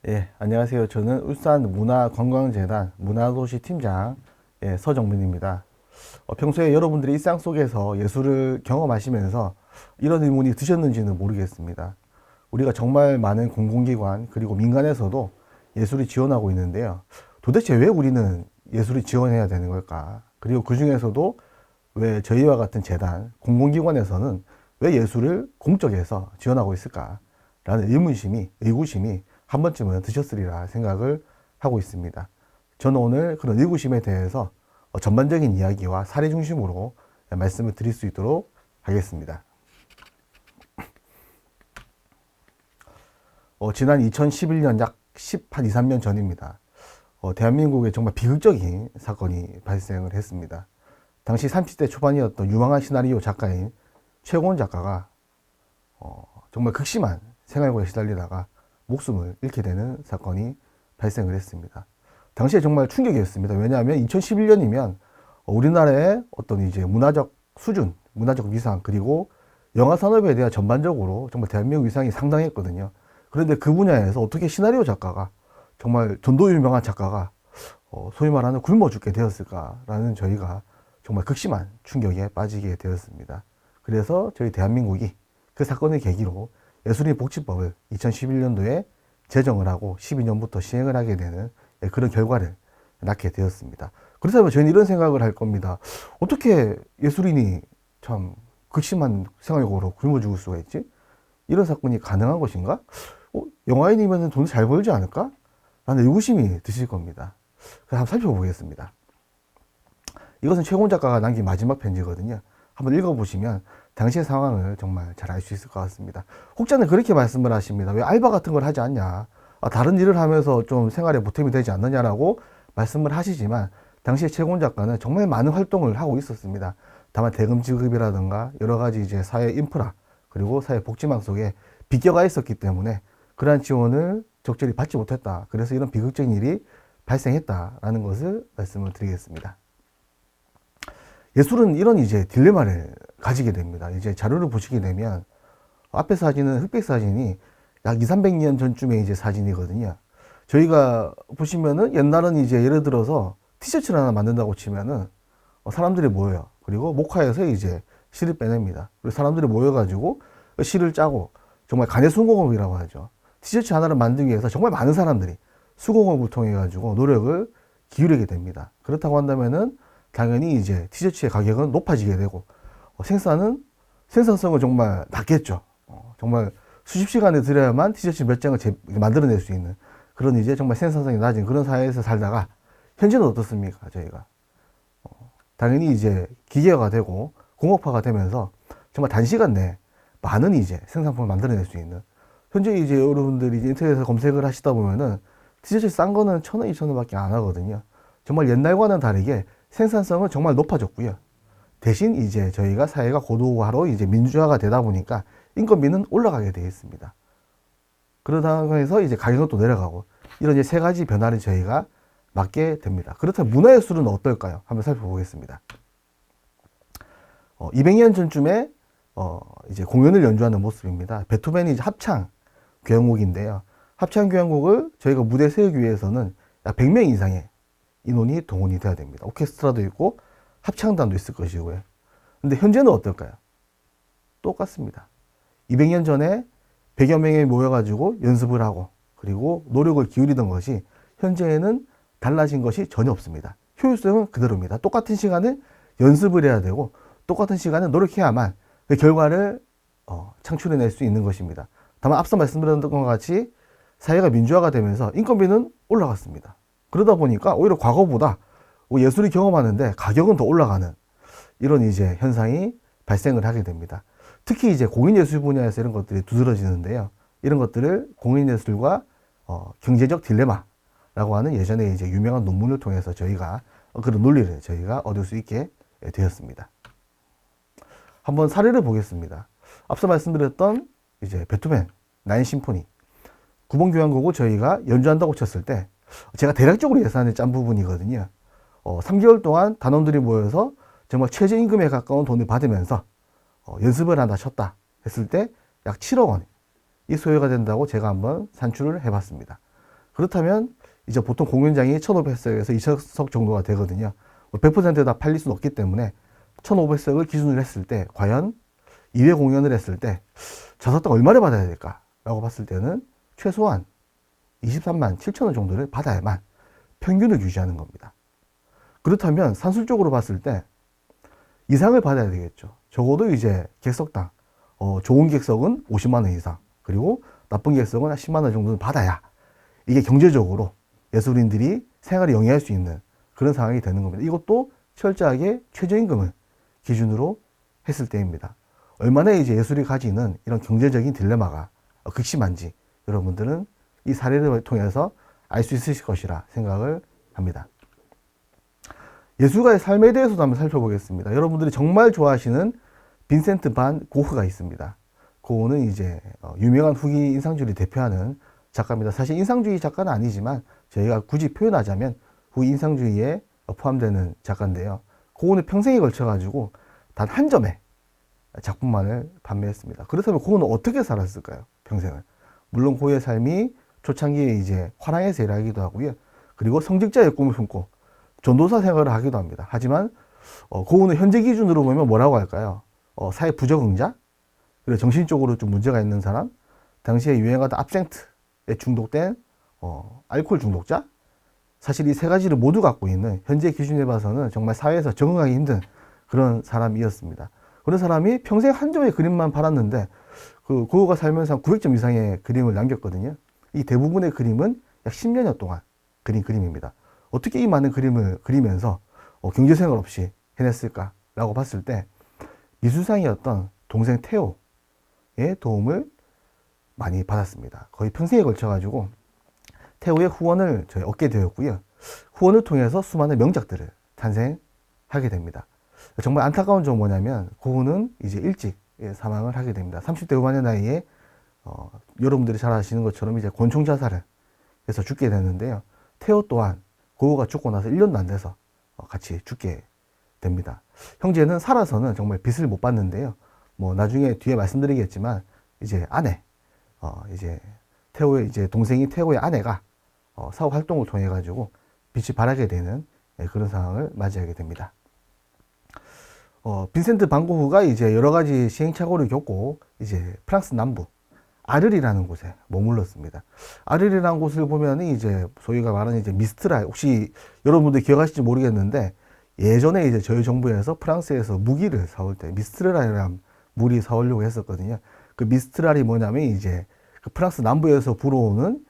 예, 안녕하세요. 저는 울산 문화관광재단 문화도시 팀장 서정민입니다. 평소에 여러분들이 일상 속에서 예술을 경험하시면서 이런 의문이 드셨는지는 모르겠습니다. 우리가 정말 많은 공공기관 그리고 민간에서도 예술이 지원하고 있는데요. 도대체 왜 우리는 예술을 지원해야 되는 걸까? 그리고 그 중에서도 왜 저희와 같은 재단, 공공기관에서는 왜 예술을 공적에서 지원하고 있을까? 라는 의구심이 한 번쯤은 드셨으리라 생각을 하고 있습니다. 저는 오늘 그런 의구심에 대해서 전반적인 이야기와 사례 중심으로 말씀을 드릴 수 있도록 하겠습니다. 지난 2011년 약 18, 2, 3년 전입니다. 대한민국에 정말 비극적인 사건이 발생을 했습니다. 당시 30대 초반이었던 유망한 시나리오 작가인 최고원 작가가 정말 극심한 생활고에 시달리다가 목숨을 잃게 되는 사건이 발생을 했습니다. 당시에 정말 충격이었습니다. 왜냐하면 2011년이면 우리나라의 어떤 이제 문화적 수준, 문화적 위상, 그리고 영화 산업에 대한 전반적으로 정말 대한민국 위상이 상당했거든요. 그런데 그 분야에서 어떻게 시나리오 작가가 정말 전도 유명한 작가가 소위 말하는 굶어 죽게 되었을까라는 저희가 정말 극심한 충격에 빠지게 되었습니다. 그래서 저희 대한민국이 그 사건을 계기로 예술인 복지법을 2011년도에 제정을 하고 12년부터 시행을 하게 되는 그런 결과를 낳게 되었습니다. 그렇다면 저희는 이런 생각을 할 겁니다. 어떻게 예술인이 참 극심한 생활고로 굶어 죽을 수가 있지? 이런 사건이 가능한 것인가? 영화인이면 돈 잘 벌지 않을까? 라는 의구심이 드실 겁니다. 그래서 한번 살펴보겠습니다. 이것은 최고원 작가가 남긴 마지막 편지거든요. 한번 읽어보시면 당시의 상황을 정말 잘 알 수 있을 것 같습니다. 혹자는 그렇게 말씀을 하십니다. 왜 알바 같은 걸 하지 않냐? 다른 일을 하면서 좀 생활에 보탬이 되지 않느냐라고 말씀을 하시지만 당시에 최고원 작가는 정말 많은 활동을 하고 있었습니다. 다만 대금 지급이라든가 여러 가지 이제 사회 인프라 그리고 사회 복지망 속에 비껴가 있었기 때문에 그러한 지원을 적절히 받지 못했다. 그래서 이런 비극적인 일이 발생했다라는 것을 말씀을 드리겠습니다. 예술은 이런 이제 딜레마를 가지게 됩니다. 이제 자료를 보시게 되면 앞에 사진은 흑백 사진이 약 2, 300년 전쯤의 이제 사진이거든요. 저희가 보시면은 옛날은 이제 예를 들어서 티셔츠를 하나 만든다고 치면은 사람들이 모여요. 그리고 목화에서 이제 실을 빼냅니다. 그리고 사람들이 모여가지고 실을 짜고 정말 가내수공업이라고 하죠. 티셔츠 하나를 만들기 위해서 정말 많은 사람들이 수공업을 통해 가지고 노력을 기울이게 됩니다. 그렇다고 한다면은 당연히 이제 티셔츠의 가격은 높아지게 되고 생산성은 정말 낮겠죠. 정말 수십 시간을 들여야만 티셔츠 몇 장을 만들어낼 수 있는 그런 이제 정말 생산성이 낮은 그런 사회에서 살다가 현재는 어떻습니까? 저희가 당연히 이제 기계화가 되고 공업화가 되면서 정말 단시간 내에 많은 이제 생산품을 만들어낼 수 있는 현재 이제 여러분들이 이제 인터넷에서 검색을 하시다 보면은 티셔츠 싼 거는 1,000원, 2,000원밖에 안 하거든요. 정말 옛날과는 다르게 생산성은 정말 높아졌고요. 대신 이제 저희가 사회가 고도화로 이제 민주화가 되다 보니까 인건비는 올라가게 되어 있습니다. 그러다 해서 이제 가격은 또 내려가고 이런 이제 세 가지 변화를 저희가 맞게 됩니다. 그렇다면 문화예술은 어떨까요? 한번 살펴보겠습니다. 200년 전쯤에 이제 공연을 연주하는 모습입니다. 베토벤이 이제 합창 교향곡인데요. 합창 교향곡을 저희가 무대에 세우기 위해서는 약 100명 이상의 인원이 동원이 돼야 됩니다. 오케스트라도 있고 합창단도 있을 것이고요. 근데 현재는 어떨까요? 똑같습니다. 200년 전에 100여 명이 모여가지고 연습을 하고 그리고 노력을 기울이던 것이 현재에는 달라진 것이 전혀 없습니다. 효율성은 그대로입니다. 똑같은 시간을 연습을 해야 되고 똑같은 시간을 노력해야만 그 결과를 창출해낼 수 있는 것입니다. 다만 앞서 말씀드렸던 것 같이 사회가 민주화가 되면서 인건비는 올라갔습니다. 그러다 보니까 오히려 과거보다 예술을 경험하는데 가격은 더 올라가는 이런 이제 현상이 발생을 하게 됩니다. 특히 이제 공인예술 분야에서 이런 것들이 두드러지는데요. 이런 것들을 공인예술과 경제적 딜레마라고 하는 예전에 이제 유명한 논문을 통해서 저희가 그런 논리를 저희가 얻을 수 있게 되었습니다. 한번 사례를 보겠습니다. 앞서 말씀드렸던 이제 베토벤 9 심포니 9번 교향곡을 저희가 연주한다고 쳤을 때 제가 대략적으로 예산을 짠 부분이거든요. 3개월 동안 단원들이 모여서 정말 최저임금에 가까운 돈을 받으면서 연습을 한다 쳤다 했을 때 약 7억 원이 소요가 된다고 제가 한번 산출을 해봤습니다. 그렇다면 이제 보통 공연장이 1,500석에서 2,000석 정도가 되거든요. 100%다 팔릴 수는 없기 때문에 1,500석을 기준으로 했을 때 과연 2회 공연을 했을 때 좌석당 얼마를 받아야 될까라고 봤을 때는 최소한 23만 7천 원 정도를 받아야만 평균을 유지하는 겁니다. 그렇다면 산술적으로 봤을 때 이상을 받아야 되겠죠. 적어도 이제 객석당 좋은 객석은 50만 원 이상, 그리고 나쁜 객석은 한 10만 원 정도는 받아야 이게 경제적으로 예술인들이 생활에 영위할 수 있는 그런 상황이 되는 겁니다. 이것도 철저하게 최저임금을 기준으로 했을 때입니다. 얼마나 이제 예술이 가지는 이런 경제적인 딜레마가 극심한지 여러분들은 이 사례를 통해서 알 수 있으실 것이라 생각을 합니다. 예술가의 삶에 대해서도 한번 살펴보겠습니다. 여러분들이 정말 좋아하시는 빈센트 반 고흐가 있습니다. 고흐는 이제 유명한 후기 인상주의를 대표하는 작가입니다. 사실 인상주의 작가는 아니지만 저희가 굳이 표현하자면 후기 인상주의에 포함되는 작가인데요. 고흐는 평생에 걸쳐가지고 단 한 점의 작품만을 판매했습니다. 그렇다면 고흐는 어떻게 살았을까요? 평생을. 물론 고흐의 삶이 초창기에 이제 화랑에서 일하기도 하고요. 그리고 성직자의 꿈을 품고 전도사 생활을 하기도 합니다. 하지만 고흐는 현재 기준으로 보면 뭐라고 할까요? 사회 부적응자, 그리고 정신적으로 좀 문제가 있는 사람, 당시에 유행하던 압생트에 중독된 알코올 중독자, 사실 이 세 가지를 모두 갖고 있는 현재 기준에 봐서는 정말 사회에서 적응하기 힘든 그런 사람이었습니다. 그런 사람이 평생 한 점의 그림만 팔았는데 그 고흐가 살면서 한 900점 이상의 그림을 남겼거든요. 이 대부분의 그림은 약 10년여 동안 그린 그림입니다. 어떻게 이 많은 그림을 그리면서 경제생활 없이 해냈을까라고 봤을 때 미술상이었던 동생 테오의 도움을 많이 받았습니다. 거의 평생에 걸쳐가지고 테오의 후원을 저희 얻게 되었고요. 후원을 통해서 수많은 명작들을 탄생하게 됩니다. 정말 안타까운 점은 뭐냐면 고흐는 이제 일찍 사망을 하게 됩니다. 30대 후반의 나이에 여러분들이 잘 아시는 것처럼 이제 권총 자살을 해서 죽게 되는데요. 테오 또한 고흐가 죽고 나서 1년도 안 돼서 같이 죽게 됩니다. 형제는 살아서는 정말 빚을 못 받는데요. 뭐 나중에 뒤에 말씀드리겠지만 이제 아내, 이제 테오의 이제 동생이 테오의 아내가 사후 활동을 통해 가지고 빛이 발하게 되는 그런 상황을 맞이하게 됩니다. 빈센트 반 고흐가 이제 여러 가지 시행착오를 겪고 이제 프랑스 남부 아르리라는 곳에 머물렀습니다. 아르리라는 곳을 보면 이제 소위가 말하는 이제 미스트랄, 혹시 여러분들 기억하실지 모르겠는데 예전에 이제 저희 정부에서 프랑스에서 무기를 사올 때 미스트랄이라는 물이 사오려고 했었거든요. 그 미스트랄이 뭐냐면 이제 그 프랑스 남부에서 불어오는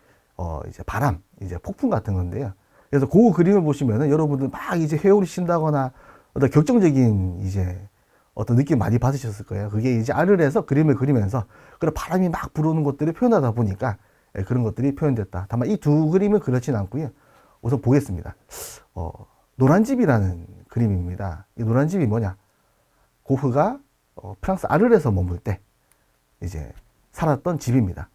이제 바람, 이제 폭풍 같은 건데요. 그래서 그 그림을 보시면은 여러분들 막 이제 회오리 신다거나 어떤 격정적인 이제 어떤 느낌 많이 받으셨을 거예요. 그게 이제 아르레에서 그림을 그리면서 그런 바람이 막 불어오는 것들을 표현하다 보니까 그런 것들이 표현됐다. 다만 이 두 그림을 그렇진 않고요. 우선 보겠습니다. 노란집이라는 그림입니다. 이 노란집이 뭐냐? 고흐가 프랑스 아르레에서 머물 때 이제 살았던 집입니다.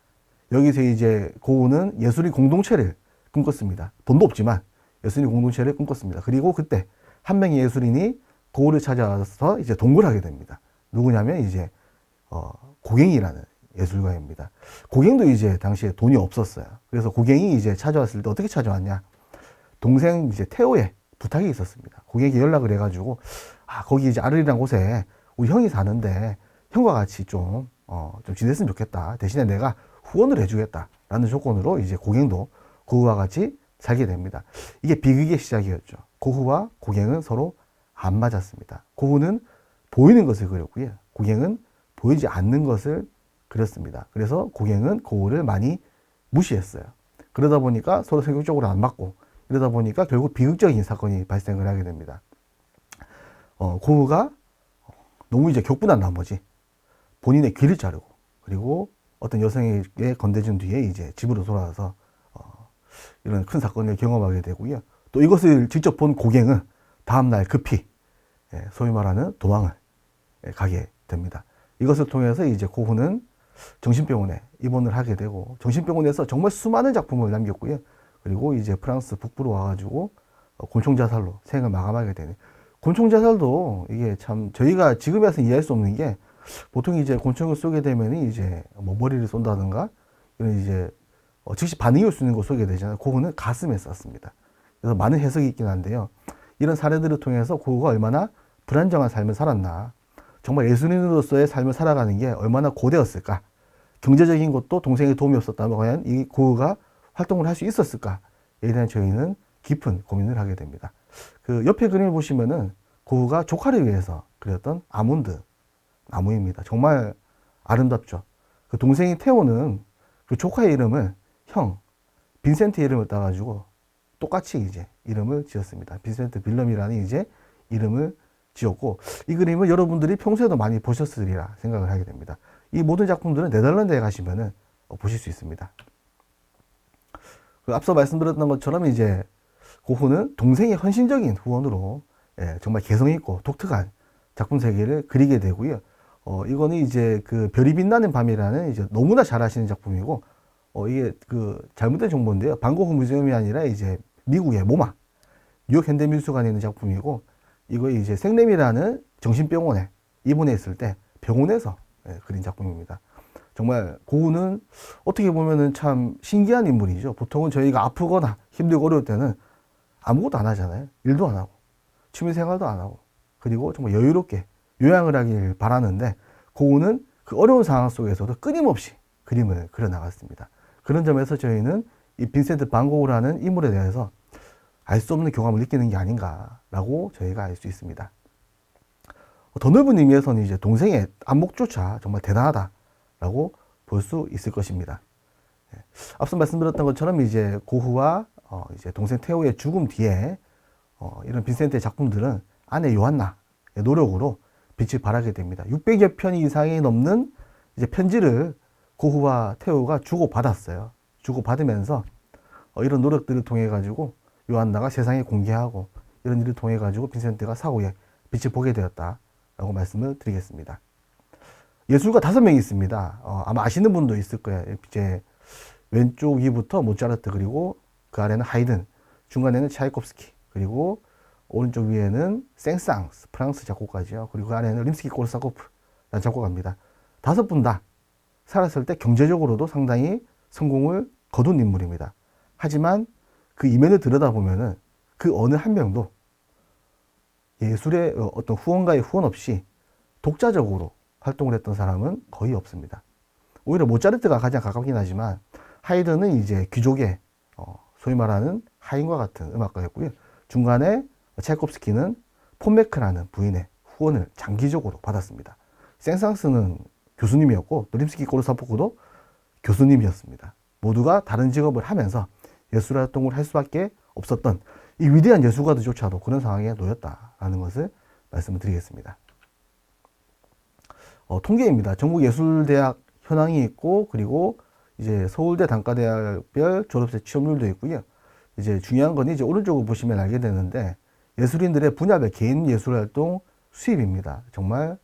여기서 이제 고흐는 예술인 공동체를 꿈꿨습니다. 돈도 없지만 예술인 공동체를 꿈꿨습니다. 그리고 그때 한 명의 예술인이 고흐를 찾아와서 이제 동거를 하게 됩니다. 누구냐면 이제 고갱이라는 예술가입니다. 고갱도 이제 당시에 돈이 없었어요. 그래서 고갱이 이제 찾아왔을 때 어떻게 찾아왔냐? 동생 이제 테오의 부탁이 있었습니다. 고갱에게 연락을 해가지고 거기 이제 아르리라는 곳에 우리 형이 사는데 형과 같이 좀 지냈으면 좋겠다. 대신에 내가 후원을 해주겠다라는 조건으로 이제 고갱도 고흐와 같이 살게 됩니다. 이게 비극의 시작이었죠. 고흐와 고갱은 서로 안 맞았습니다. 고흐는 보이는 것을 그렸고요. 고갱은 보이지 않는 것을 그렸습니다. 그래서 고갱은 고흐를 많이 무시했어요. 그러다 보니까 서로 성격적으로 안 맞고 이러다 보니까 결국 비극적인 사건이 발생을 하게 됩니다. 고흐가 너무 이제 격분한 나머지 본인의 귀를 자르고 그리고 어떤 여성에게 건네준 뒤에 이제 집으로 돌아와서 이런 큰 사건을 경험하게 되고요. 또 이것을 직접 본 고갱은 다음날 급히 소위 말하는 도망을 가게 됩니다. 이것을 통해서 이제 고흐는 정신병원에 입원을 하게 되고 정신병원에서 정말 수많은 작품을 남겼고요. 그리고 이제 프랑스 북부로 와가지고 곤충자살로 생을 마감하게 되는. 곤충자살도 이게 참 저희가 지금에서 이해할 수 없는 게 보통 이제 곤충을 쏘게 되면 이제 뭐 머리를 쏜다든가 이런 이제 즉시 반응이 올 수 있는 거 소개되잖아요. 고흐는 가슴에 썼습니다. 그래서 많은 해석이 있긴 한데요. 이런 사례들을 통해서 고흐가 얼마나 불안정한 삶을 살았나, 정말 예술인으로서의 삶을 살아가는 게 얼마나 고되었을까, 경제적인 것도 동생의 도움이 없었다면 과연 이 고흐가 활동을 할 수 있었을까에 대한 저희는 깊은 고민을 하게 됩니다. 그 옆에 그림을 보시면은 고흐가 조카를 위해서 그렸던 아몬드 나무입니다. 정말 아름답죠. 그 동생이 테오는 그 조카의 이름을 형 빈센트 이름을 따가지고 똑같이 이제 이름을 지었습니다. 빈센트 빌럼이라는 이제 이름을 지었고, 이 그림을 여러분들이 평소에도 많이 보셨으리라 생각을 하게 됩니다. 이 모든 작품들은 네덜란드에 가시면은 보실 수 있습니다. 그 앞서 말씀드렸던 것처럼 이제 고흐는 동생의 헌신적인 후원으로 정말 개성 있고 독특한 작품 세계를 그리게 되고요. 이거는 이제 그 별이 빛나는 밤이라는 이제 너무나 잘 아시는 작품이고, 이게 그 잘못된 정보인데요. 반 고흐 뮤지엄이 아니라 이제 미국의 모마, 뉴욕 현대미술관에 있는 작품이고, 이거 이제 생렘이라는 정신병원에 입원했을 때 병원에서 그린 작품입니다. 정말 고흐는 어떻게 보면은 참 신기한 인물이죠. 보통은 저희가 아프거나 힘들고 어려울 때는 아무것도 안 하잖아요. 일도 안 하고, 취미생활도 안 하고, 그리고 정말 여유롭게 요양을 하길 바라는데, 고흐는 그 어려운 상황 속에서도 끊임없이 그림을 그려 나갔습니다. 그런 점에서 저희는 이 빈센트 반 고흐라는 인물에 대해서 알 수 없는 교감을 느끼는 게 아닌가라고 저희가 알 수 있습니다. 더 넓은 의미에서는 이제 동생의 안목조차 정말 대단하다라고 볼 수 있을 것입니다. 앞서 말씀드렸던 것처럼 이제 고흐와 이제 동생 테오의 죽음 뒤에 이런 빈센트의 작품들은 아내 요한나의 노력으로 빛을 발하게 됩니다. 600여 편 이상이 넘는 이제 편지를 고흐와 테오가 주고받았어요. 주고받으면서 이런 노력들을 통해 가지고 요한나가 세상에 공개하고, 이런 일을 통해 가지고 빈센트가 사후에 빛을 보게 되었다라고 말씀을 드리겠습니다. 예술가 5명이 있습니다. 아마 아시는 분도 있을 거예요. 이제 왼쪽 위부터 모차르트, 그리고 그 아래는 하이든, 중간에는 차이콥스키, 그리고 오른쪽 위에는 생상스, 프랑스 작곡가죠. 그리고 그 아래는 림스키 코르사코프라는 작곡가입니다. 5분 다 살았을 때 경제적으로도 상당히 성공을 거둔 인물입니다. 하지만 그 이면을 들여다보면은 그 어느 한 명도 예술의 어떤 후원가의 후원 없이 독자적으로 활동을 했던 사람은 거의 없습니다. 오히려 모차르트가 가장 가깝긴 하지만, 하이든은 이제 귀족의 소위 말하는 하인과 같은 음악가였고요. 중간에 차이콥스키는 폰메크라는 부인의 후원을 장기적으로 받았습니다. 생상스는 교수님이었고, 림스키 코르사코프도 교수님이었습니다. 모두가 다른 직업을 하면서 예술 활동을 할 수밖에 없었던 이 위대한 예술가들조차도 그런 상황에 놓였다라는 것을 말씀을 드리겠습니다. 통계입니다. 전국예술대학 현황이 있고, 그리고 이제 서울대 단과대학별 졸업생 취업률도 있고요. 이제 중요한 건 이제 오른쪽을 보시면 알게 되는데, 예술인들의 분야별 개인 예술활동 수입입니다. 정말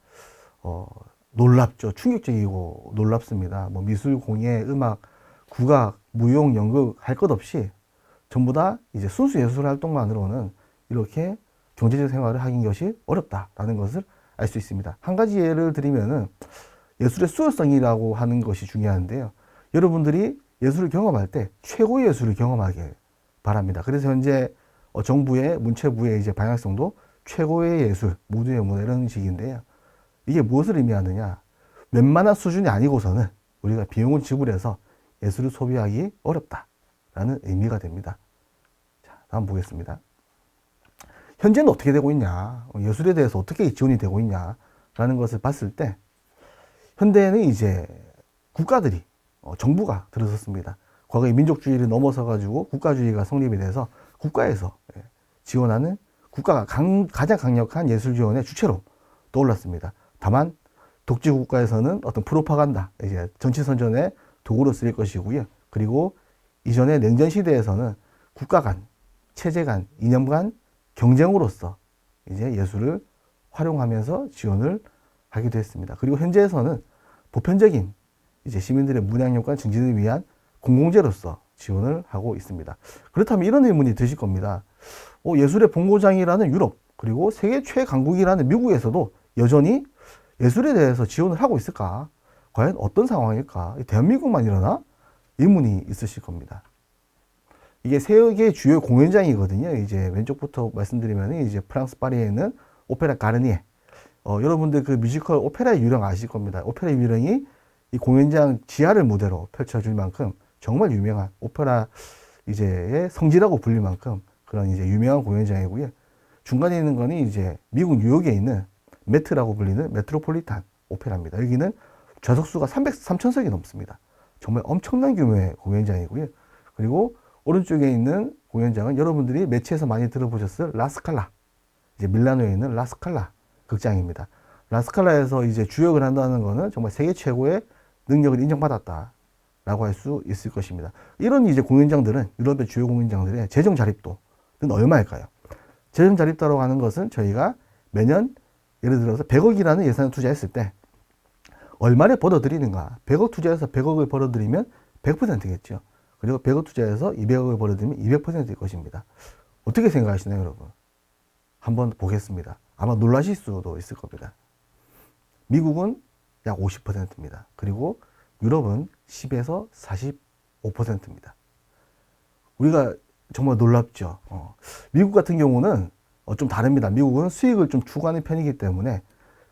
놀랍죠. 충격적이고 놀랍습니다. 뭐 미술, 공예, 음악, 국악, 무용, 연극 할 것 없이 전부 다 이제 순수 예술 활동만으로는 이렇게 경제적 생활을 하는 것이 어렵다라는 것을 알 수 있습니다. 한 가지 예를 들면은 예술의 수요성이라고 하는 것이 중요한데요. 여러분들이 예술을 경험할 때 최고의 예술을 경험하길 바랍니다. 그래서 현재 정부의 문체부의 이제 방향성도 최고의 예술, 모두의 문화 이런 식인데요. 이게 무엇을 의미하느냐? 웬만한 수준이 아니고서는 우리가 비용을 지불해서 예술을 소비하기 어렵다라는 의미가 됩니다. 자, 다음 보겠습니다. 현재는 어떻게 되고 있냐? 예술에 대해서 어떻게 지원이 되고 있냐라는 것을 봤을 때, 현대에는 이제 국가들이, 정부가 들어섰습니다. 과거에 민족주의를 넘어서 가지고 국가주의가 성립이 돼서 국가에서 지원하는, 국가가 가장 강력한 예술 지원의 주체로 떠올랐습니다. 다만 독재 국가에서는 어떤 프로파간다, 이제 정치선전의 도구로 쓰일 것이고요. 그리고 이전의 냉전 시대에서는 국가 간, 체제 간, 이념 간 경쟁으로서 이제 예술을 활용하면서 지원을 하기도 했습니다. 그리고 현재에서는 보편적인 이제 시민들의 문양효과 증진을 위한 공공재로서 지원을 하고 있습니다. 그렇다면 이런 의문이 드실 겁니다. 예술의 본고장이라는 유럽, 그리고 세계 최강국이라는 미국에서도 여전히 예술에 대해서 지원을 하고 있을까? 과연 어떤 상황일까? 대한민국만 이러나? 의문이 있으실 겁니다. 이게 세계 주요 공연장이거든요. 이제 왼쪽부터 말씀드리면 이제 프랑스 파리에 있는 오페라 가르니에. 여러분들 그 뮤지컬 오페라의 유령 아실 겁니다. 오페라의 유령이 이 공연장 지하를 무대로 펼쳐줄 만큼 정말 유명한 오페라 이제의 성지라고 불릴 만큼 그런 이제 유명한 공연장이고요. 중간에 있는 거는 이제 미국 뉴욕에 있는 메트라고 불리는 메트로폴리탄 오페라입니다. 여기는 좌석수가 3,000석이 넘습니다. 정말 엄청난 규모의 공연장이고요. 그리고 오른쪽에 있는 공연장은 여러분들이 매체에서 많이 들어보셨을 라스칼라, 이제 밀라노에 있는 라스칼라 극장입니다. 라스칼라에서 이제 주역을 한다는 것은 정말 세계 최고의 능력을 인정받았다라고 할 수 있을 것입니다. 이런 이제 공연장들은 유럽의 주요 공연장들의 재정 자립도는 얼마일까요? 재정 자립도라고 하는 것은 저희가 매년 예를 들어서 100억이라는 예산을 투자했을 때 얼마를 벌어들이는가? 100억 투자해서 100억을 벌어들이면 100%겠죠. 그리고 100억 투자해서 200억을 벌어들이면 200%일 것입니다. 어떻게 생각하시나요, 여러분? 한번 보겠습니다. 아마 놀라실 수도 있을 겁니다. 미국은 약 50%입니다. 그리고 유럽은 10에서 45%입니다. 우리가 정말 놀랍죠. 미국 같은 경우는 좀 다릅니다. 미국은 수익을 좀 추구하는 편이기 때문에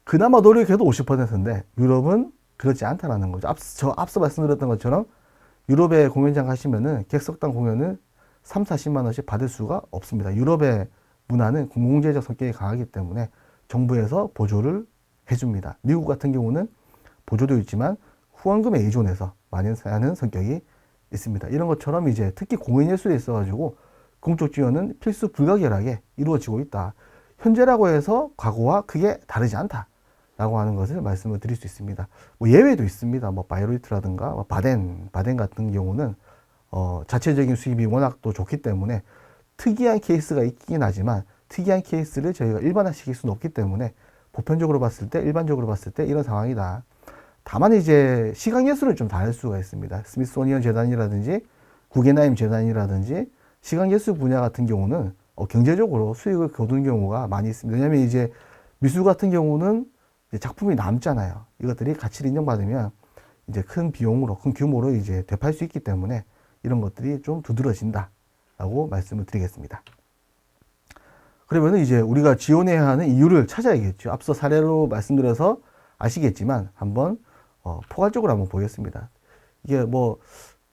그나마 노력해도 50%인데 유럽은 그렇지 않다는 거죠. 앞서 말씀드렸던 것처럼 유럽에 공연장 가시면은 객석당 공연을 3, 40만 원씩 받을 수가 없습니다. 유럽의 문화는 공공재적 성격이 강하기 때문에 정부에서 보조를 해줍니다. 미국 같은 경우는 보조도 있지만 후원금에 의존해서 많이 하는 성격이 있습니다. 이런 것처럼 이제 특히 공연예술에 있어가지고 공적 지원은 필수 불가결하게 이루어지고 있다. 현재라고 해서 과거와 크게 다르지 않다. 라고 하는 것을 말씀을 드릴 수 있습니다. 뭐 예외도 있습니다. 뭐 바이오리트라든가 뭐 바덴 같은 경우는 자체적인 수입이 워낙 또 좋기 때문에 특이한 케이스가 있긴 하지만 특이한 케이스를 저희가 일반화시킬 수는 없기 때문에 보편적으로 봤을 때 일반적으로 봤을 때 이런 상황이다. 다만 이제 시각예술은 좀 다를 수가 있습니다. 스미소니언 재단이라든지 구겐하임 재단이라든지 시각예술 분야 같은 경우는 경제적으로 수익을 거두는 경우가 많이 있습니다. 왜냐하면 이제 미술 같은 경우는 작품이 남잖아요. 이것들이 가치를 인정받으면 이제 큰 비용으로, 큰 규모로 이제 되팔 수 있기 때문에 이런 것들이 좀 두드러진다라고 말씀을 드리겠습니다. 그러면 이제 우리가 지원해야 하는 이유를 찾아야겠죠. 앞서 사례로 말씀드려서 아시겠지만 한번 포괄적으로 한번 보겠습니다. 이게 뭐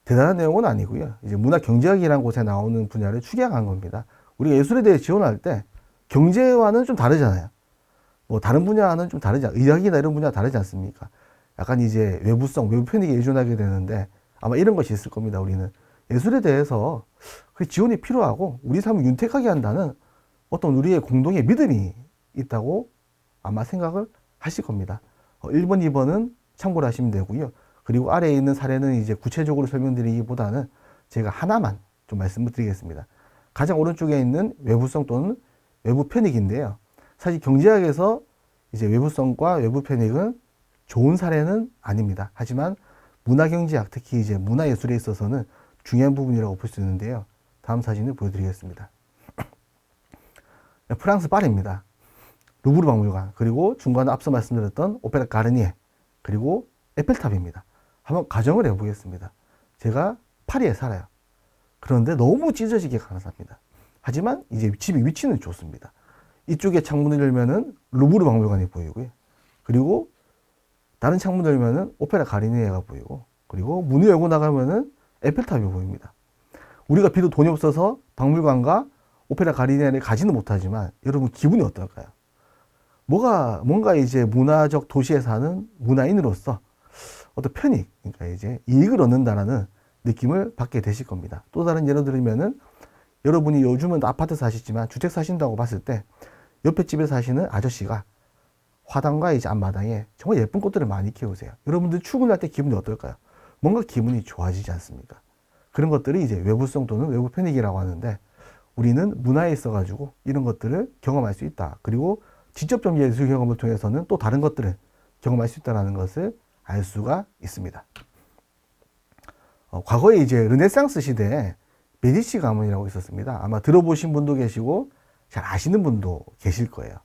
대단한 내용은 아니고요. 이제 문화경제학이라는 곳에 나오는 분야를 축약한 겁니다. 우리가 예술에 대해 지원할 때 경제와는 좀 다르잖아요. 뭐 다른 분야는 좀 다르지, 의학이나 이런 분야가 다르지 않습니까? 약간 이제 외부성, 외부 편익에 의존하게 되는데 아마 이런 것이 있을 겁니다. 우리는 예술에 대해서 그 지원이 필요하고 우리 삶을 윤택하게 한다는 어떤 우리의 공동의 믿음이 있다고 아마 생각을 하실 겁니다. 1번, 2번은 참고를 하시면 되고요. 그리고 아래에 있는 사례는 이제 구체적으로 설명드리기보다는 제가 하나만 좀 말씀을 드리겠습니다. 가장 오른쪽에 있는 외부성 또는 외부 편익인데요. 사실 경제학에서 이제 외부성과 외부 편익은 좋은 사례는 아닙니다. 하지만 문화경제학, 특히 이제 문화예술에 있어서는 중요한 부분이라고 볼 수 있는데요. 다음 사진을 보여드리겠습니다. 프랑스 파리입니다. 루브르 박물관, 그리고 중간에 앞서 말씀드렸던 오페라 가르니에, 그리고 에펠탑입니다. 한번 가정을 해보겠습니다. 제가 파리에 살아요. 그런데 너무 찢어지게 가난합니다. 하지만 이제 집의 위치는 좋습니다. 이쪽에 창문을 열면은 루브르 박물관이 보이고요. 그리고 다른 창문을 열면은 오페라 가르니에가 보이고, 그리고 문을 열고 나가면은 에펠탑이 보입니다. 우리가 비록 돈이 없어서 박물관과 오페라 가르니에를 가지는 못하지만 여러분 기분이 어떨까요? 뭔가 이제 문화적 도시에 사는 문화인으로서 어떤 편익, 그러니까 이제 이익을 얻는다라는 느낌을 받게 되실 겁니다. 또 다른 예를 들면은 여러분이 요즘은 아파트 사시지만 주택 사신다고 봤을 때 옆에 집에 사시는 아저씨가 화단과 이제 앞마당에 정말 예쁜 꽃들을 많이 키우세요. 여러분들 출근할 때 기분이 어떨까요? 뭔가 기분이 좋아지지 않습니까? 그런 것들이 이제 외부성 또는 외부 편익이라고 하는데 우리는 문화에 있어가지고 이런 것들을 경험할 수 있다. 그리고 직접적 예술 경험을 통해서는 또 다른 것들을 경험할 수 있다는 것을 알 수가 있습니다. 과거에 이제 르네상스 시대에 메디치 가문이라고 있었습니다. 아마 들어보신 분도 계시고 잘 아시는 분도 계실 거예요.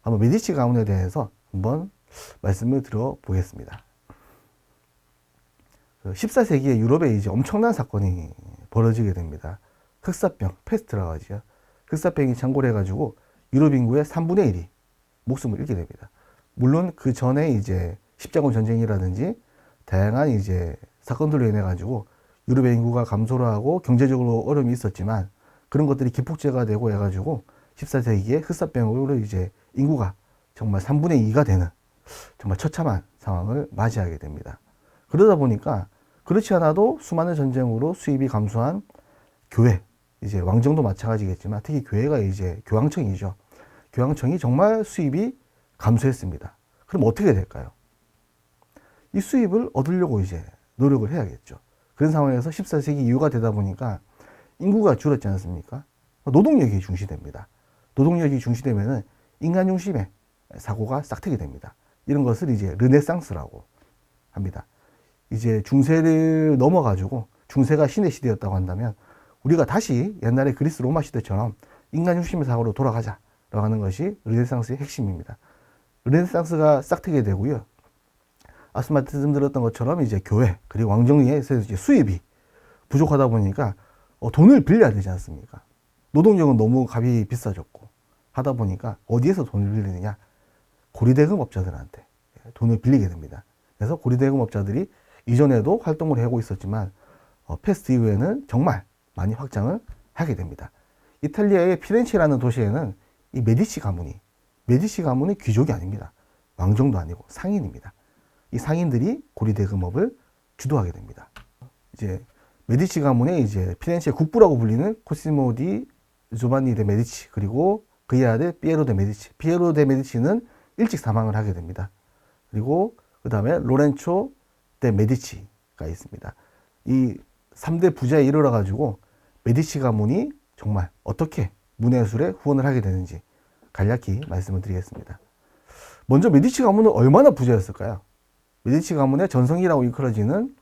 한번 메디치 가문에 대해서 한번 말씀을 들어보겠습니다. 14세기에 유럽에 이제 엄청난 사건이 벌어지게 됩니다. 흑사병, 페스트라고 하죠. 흑사병이 창궐 해가지고 유럽 인구의 3분의 1이 목숨을 잃게 됩니다. 물론 그 전에 이제 십자군 전쟁이라든지 다양한 이제 사건들로 인해 가지고 유럽의 인구가 감소를 하고 경제적으로 어려움이 있었지만 그런 것들이 기폭제가 되고 해가지고 14세기에 흑사병으로 이제 인구가 정말 3분의 2가 되는 정말 처참한 상황을 맞이하게 됩니다. 그러다 보니까 그렇지 않아도 수많은 전쟁으로 수입이 감소한 교회, 이제 왕정도 마찬가지겠지만 특히 교회가 이제 교황청이죠. 교황청이 정말 수입이 감소했습니다. 그럼 어떻게 될까요? 이 수입을 얻으려고 이제 노력을 해야겠죠. 그런 상황에서 14세기 이후가 되다 보니까 인구가 줄었지 않습니까? 노동력이 중시됩니다. 노동력이 중시되면은 인간 중심의 사고가 싹트게 됩니다. 이런 것을 이제 르네상스라고 합니다. 이제 중세를 넘어가지고 중세가 신의 시대였다고 한다면 우리가 다시 옛날에 그리스 로마 시대처럼 인간 중심의 사고로 돌아가자라고 하는 것이 르네상스의 핵심입니다. 르네상스가 싹트게 되고요. 앞서 말씀드렸던 것처럼 이제 교회 그리고 왕정리에서 이제 수입이 부족하다 보니까 돈을 빌려야 되지 않습니까? 노동력은 너무 값이 비싸졌고 하다 보니까 어디에서 돈을 빌리느냐? 고리대금 업자들한테 돈을 빌리게 됩니다. 그래서 고리대금 업자들이 이전에도 활동을 하고 있었지만 페스트 이후에는 정말 많이 확장을 하게 됩니다. 이탈리아의 피렌체라는 도시에는 이 메디치 가문이 귀족이 아닙니다. 왕정도 아니고 상인입니다. 이 상인들이 고리대금업을 주도하게 됩니다. 이제 메디치 가문의 이제 피렌체 국부라고 불리는 코시모 디 조반니 데 메디치 그리고 그의 아들 피에로 데 메디치. 피에로 데 메디치는 일찍 사망을 하게 됩니다. 그리고 그 다음에 로렌초 데 메디치가 있습니다. 이 3대 부자에 이르러 가지고 메디치 가문이 정말 어떻게 문해예술에 후원을 하게 되는지 간략히 말씀을 드리겠습니다. 먼저 메디치 가문은 얼마나 부자였을까요? 메디치 가문의 전성기라고 일컬어지는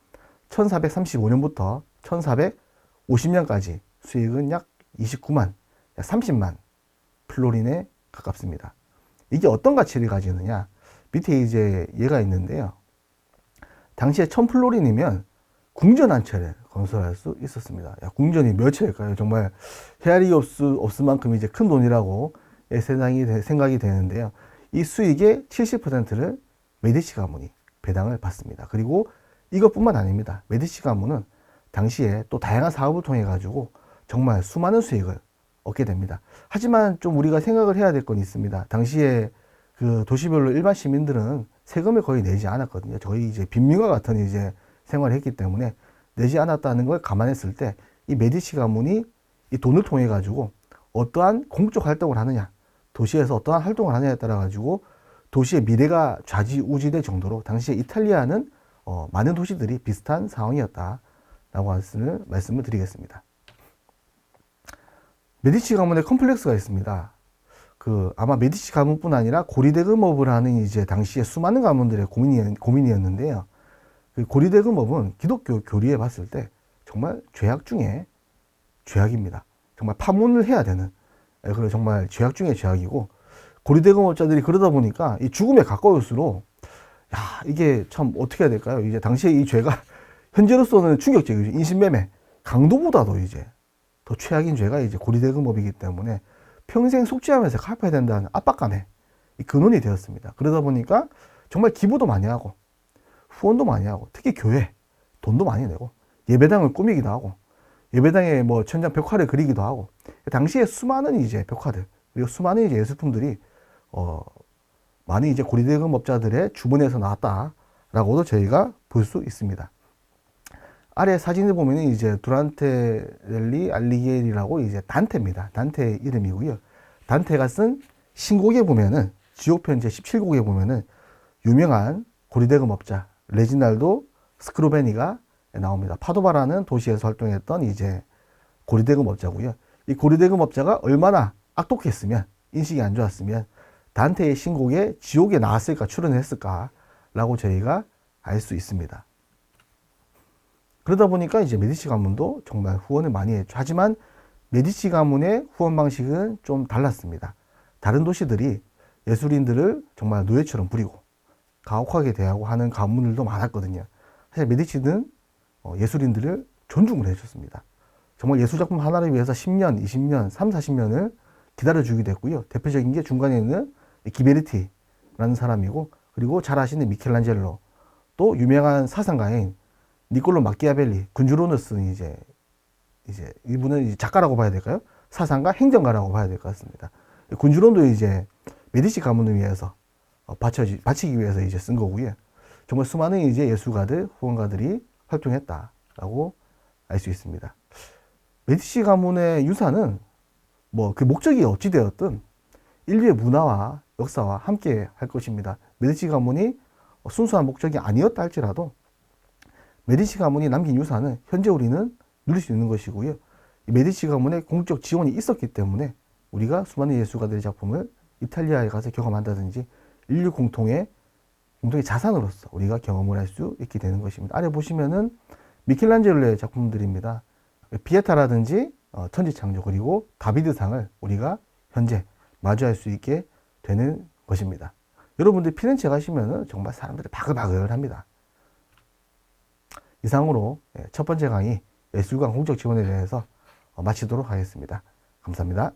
1435년부터 1450년까지 수익은 약 29만, 약 30만 플로린에 가깝습니다. 이게 어떤 가치를 가지느냐? 밑에 이제 얘가 있는데요. 당시에 1000플로린이면 궁전 한 채를 건설할 수 있었습니다. 야, 궁전이 몇 채일까요? 정말 헤아리 없을 만큼 이제 큰 돈이라고 생각이 되는데요. 이 수익의 70%를 메디치 가문이 배당을 받습니다. 그리고 이것뿐만 아닙니다. 메디치 가문은 당시에 또 다양한 사업을 통해 가지고 정말 수많은 수익을 얻게 됩니다. 하지만 좀 우리가 생각을 해야 될 건 있습니다. 당시에 그 도시별로 일반 시민들은 세금을 거의 내지 않았거든요. 저희 이제 빈민가 같은 이제 생활을 했기 때문에 내지 않았다는 걸 감안했을 때 이 메디치 가문이 이 돈을 통해 가지고 어떠한 공적 활동을 하느냐, 도시에서 어떠한 활동을 하느냐에 따라 가지고 도시의 미래가 좌지우지될 정도로 당시에 이탈리아는 많은 도시들이 비슷한 상황이었다라고 말씀을 드리겠습니다. 메디치 가문의 컴플렉스가 있습니다. 아마 메디치 가문뿐 아니라 고리대금업을 하는 이제 당시에 수많은 가문들의 고민이었는데요. 그 고리대금업은 기독교 교리에 봤을 때 정말 죄악 중에 죄악입니다. 정말 파문을 해야 되는, 그리고 정말 죄악 중에 죄악이고, 고리대금업자들이 그러다 보니까 이 죽음에 가까울수록, 야, 이게 참 어떻게 해야 될까요? 이제 당시에 이 죄가 현재로서는 충격적이죠. 인신매매, 강도보다도 이제 더 최악인 죄가 이제 고리대금업이기 때문에 평생 속죄하면서 갚아야 된다는 압박감에 이 근원이 되었습니다. 그러다 보니까 정말 기부도 많이 하고 후원도 많이 하고 특히 교회 돈도 많이 내고 예배당을 꾸미기도 하고 예배당에 뭐 천장 벽화를 그리기도 하고 당시에 수많은 이제 벽화들 그리고 수많은 이제 예술품들이 많이 이제 고리대금업자들의 주문에서 나왔다라고도 저희가 볼 수 있습니다. 아래 사진을 보면 이제 두란텔리 알리게리라고 이제 단테입니다. 단테의 이름이고요. 단테가 쓴 신곡에 보면은 지옥편 제 17곡에 보면은 유명한 고리대금업자 레지날도 스크로베니가 나옵니다. 파도바라는 도시에서 활동했던 이제 고리대금업자고요. 이 고리대금업자가 얼마나 악독했으면 인식이 안 좋았으면 단테의 신곡에 지옥에 나왔을까 출연했을까라고 저희가 알 수 있습니다. 그러다 보니까 이제 메디치 가문도 정말 후원을 많이 했죠. 하지만 메디치 가문의 후원 방식은 좀 달랐습니다. 다른 도시들이 예술인들을 정말 노예처럼 부리고 가혹하게 대하고 하는 가문들도 많았거든요. 사실 메디치는 예술인들을 존중을 해줬습니다. 정말 예술작품 하나를 위해서 10년, 20년, 3, 40년을 기다려주기도 했고요. 대표적인 게 중간에 있는 기베르티라는 사람이고, 그리고 잘 아시는 미켈란젤로, 또 유명한 사상가인 니콜로 마키아벨리, 군주론을 쓴 이제 이분은 이제 작가라고 봐야 될까요? 사상가, 행정가라고 봐야 될 것 같습니다. 군주론도 이제 메디치 가문을 위해서 바치기 위해서 이제 쓴 거고요. 정말 수많은 이제 예술가들, 후원가들이 활동했다라고 알 수 있습니다. 메디치 가문의 유산은 뭐 그 목적이 어찌 되었든 인류의 문화와 역사와 함께 할 것입니다. 메디치 가문이 순수한 목적이 아니었다 할지라도 메디치 가문이 남긴 유산은 현재 우리는 누릴 수 있는 것이고요. 메디치 가문의 공적 지원이 있었기 때문에 우리가 수많은 예술가들의 작품을 이탈리아에 가서 경험한다든지 인류 공통의 자산으로서 우리가 경험을 할 수 있게 되는 것입니다. 아래 보시면은 미켈란젤로의 작품들입니다. 피에타라든지 천지창조, 그리고 다비드상을 우리가 현재 마주할 수 있게 되는 것입니다. 여러분들 피렌체 가시면은 정말 사람들이 바글바글합니다. 이상으로 첫 번째 강의 예술관 공적 지원에 대해서 마치도록 하겠습니다. 감사합니다.